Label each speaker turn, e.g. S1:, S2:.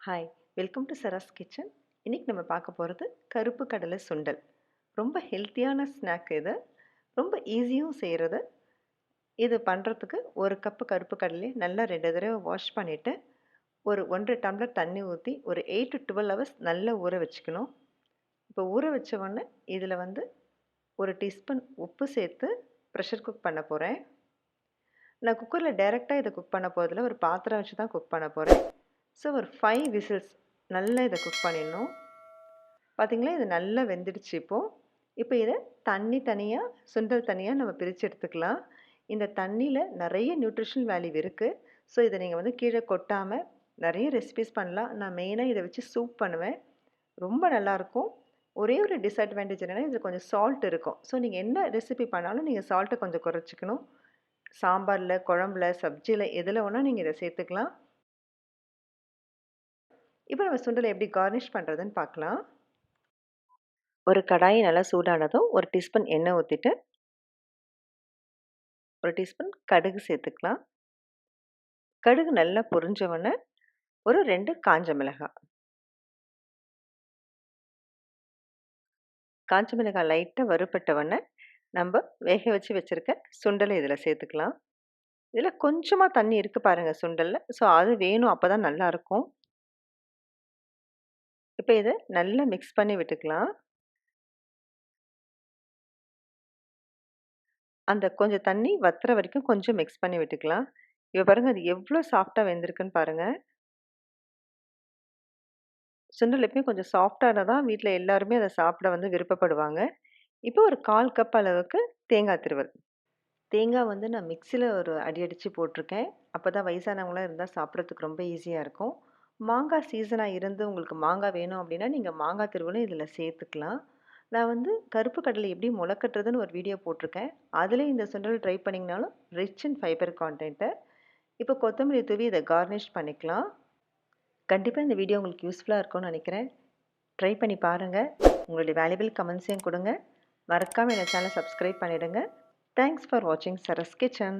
S1: Hi, welcome to Sara's kitchen. இன்றைக்கி நம்ம பார்க்க போகிறது கருப்பு கடலை சுண்டல். ரொம்ப ஹெல்த்தியான ஸ்நாக் இது. ரொம்ப ஈஸியும் செய்கிறது. இது பண்ணுறதுக்கு ஒரு கப்பு கருப்பு கடலையை நல்லா 2 தடவை வாஷ் பண்ணிவிட்டு ஒரு 1 டம்ளர் தண்ணி ஊற்றி ஒரு 8 to 12 ஹவர்ஸ் நல்லா ஊற வச்சுக்கணும். இப்போ ஊற வச்ச உடனே இதில் ஒரு டீஸ்பூன் உப்பு சேர்த்து ப்ரெஷர் குக் பண்ண போகிறேன். நான் குக்கரில் டைரெக்டாக இதை குக் பண்ண போகிறதில்ல, ஒரு பாத்திரம் வச்சு தான் குக் பண்ண போகிறேன். ஸோ ஒரு 5 விசில்ஸ் நல்லா இதை குக் பண்ணிடணும். பார்த்திங்களா, இது நல்லா வெந்துடுச்சு. இப்போ இதை தண்ணி தனியாக சுண்டல் தனியாக நம்ம பிரித்து எடுத்துக்கலாம். இந்த தண்ணியில் நிறைய நியூட்ரிஷனல் வேல்யூ இருக்குது. ஸோ இதை நீங்கள் கீழே கொட்டாமல் நிறைய ரெசிபிஸ் பண்ணலாம். நான் மெயினாக இதை வச்சு சூப் பண்ணுவேன், ரொம்ப நல்லாயிருக்கும். ஒரே ஒரு டிஸ்அட்வான்டேஜ் என்னென்னா இதில் கொஞ்சம் சால்ட் இருக்கும். ஸோ நீங்கள் என்ன ரெசிபி பண்ணாலும் நீங்கள் சால்ட்டை கொஞ்சம் குறைச்சிக்கணும். சாம்பாரில், குழம்புல, சப்ஜியில் எதில் வேணால் நீங்கள் இதை சேர்த்துக்கலாம். இப்போ நம்ம சுண்டலை எப்படி கார்னிஷ் பண்ணுறதுன்னு பார்க்கலாம். ஒரு கடாய் நல்லா சூடானதும் ஒரு டீஸ்பூன் எண்ணெய் ஊற்றிட்டு ஒரு டீஸ்பூன் கடுகு சேர்த்துக்கலாம். கடுகு நல்லா பொரிஞ்சவொடனே ஒரு 2 காஞ்ச மிளகாய். காஞ்ச மிளகாய் லைட்டாக வறுபட்டவொடனே நம்ம வேக வச்சு வச்சுருக்க சுண்டலை இதில் சேர்த்துக்கலாம். இதில் கொஞ்சமாக தண்ணி இருக்குது பாருங்கள் சுண்டலில். ஸோ அது வேணும், அப்போ தான் நல்லாயிருக்கும். இப்போ இதை நல்லா மிக்ஸ் பண்ணி விட்டுக்கலாம். அந்த கொஞ்சம் தண்ணி வத்துற வரைக்கும் கொஞ்சம் மிக்ஸ் பண்ணி விட்டுக்கலாம். இப்போ பாருங்கள், அது எவ்வளோ சாஃப்டாக வெந்திருக்குன்னு பாருங்கள். சுண்டல் எப்பயும் கொஞ்சம் சாஃப்டாக தான் வீட்டில் எல்லாருமே அதை சாப்பிட விருப்பப்படுவாங்க. இப்போ ஒரு 1/4 கப் அளவுக்கு தேங்காய் திருவல். தேங்காய் நான் மிக்சியில் ஒரு அடி அடித்து போட்டிருக்கேன். அப்போ தான் வயசானவங்களாம் இருந்தால் சாப்பிட்றதுக்கு ரொம்ப ஈஸியாக இருக்கும். மாங்காய் சீசனாக இருந்து உங்களுக்கு மாங்காய் வேணும் அப்படின்னா நீங்கள் மாங்காய் திருவலும் இதில் சேர்த்துக்கலாம். நான் கருப்பு கடலை எப்படி முளைக்கட்டுறதுன்னு ஒரு வீடியோ போட்டிருக்கேன். அதில் இந்த சுண்டல் ட்ரை பண்ணிங்கனாலும் ரிச் இன் ஃபைபர் கான்டென்ட்டு. இப்போ கொத்தமல்லி தூவி இதை கார்னிஷ் பண்ணிக்கலாம். கண்டிப்பாக இந்த வீடியோ உங்களுக்கு யூஸ்ஃபுல்லாக இருக்கும்னு நினைக்கிறேன். ட்ரை பண்ணி பாருங்கள். உங்களுடைய வேல்யூபிள் கமெண்ட்ஸையும் கொடுங்க. மறக்காமல் என் சேனலை சப்ஸ்கிரைப் பண்ணிவிடுங்க. தேங்க்ஸ் ஃபார் வாட்சிங் சரஸ் கிச்சன்.